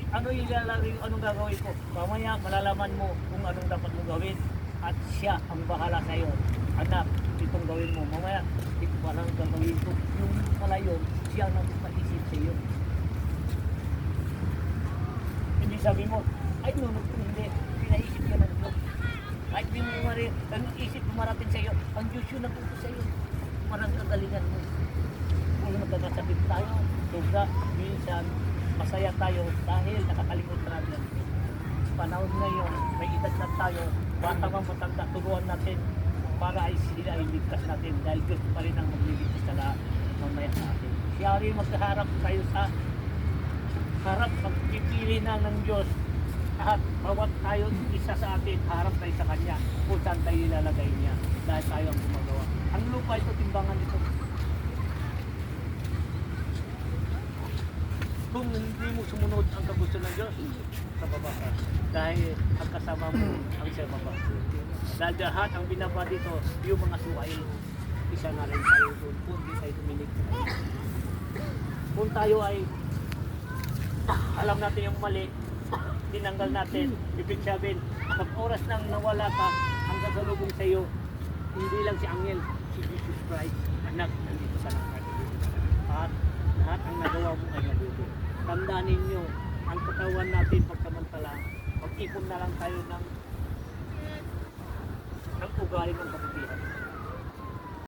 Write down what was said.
anong gagawin ko? Mamaya malalaman mo kung anong dapat mong gawin. At siya ang bahala sa iyo. Anak, itong gawin mo. Mamaya, ito parang gagawin ko. Yung pala yun, siya ang nagpaisip sa iyo. Hindi sabi mo, ay hindi, pinaisip ka ng Diyos. Kahit di mo ang isip marating sa iyo, ang Diyos yun ang utos sa iyo. Parang kagalingan mo. Kung magkakasakit tayo, sobra, minsan, masaya tayo dahil nakakalimutan natin. Panahon ngayon, may edad na tayo, bata mang matanda, turuan natin para ay sila ay ligtas natin dahil Diyos pa rin ang magliligtas sa lahat mamaya sa atin. Siya rin magkaharap tayo sa harap, pagpipili na ng Diyos at bawat tayo isa sa atin, harap tayo sa Kanya kung saan tayo ilalagay niya dahil tayo ang gumagawa. Ang lupa ito, timbangan ito. Kung hindi mo sumunod ang kagusto ng Diyos, sa baba ka. Dahil ang kasama mo ang sa baba. Dahil lahat ang binaba dito, yung mga suway, isa na rin tayo doon kung hindi tayo tuminig. Kung tayo ay alam natin yung mali, tinanggal natin, ibig sabihin, pag oras nang nawala ka, ang gagalubong sa iyo, hindi lang si Angel, si Jesus Christ, anak, nandito sa langit. At lahat ang nagawa mo ay mabuti. Tandaan ninyo, ang katawan natin pagsamantala, mag-ipon na lang tayo ng ugali ng kabutihan.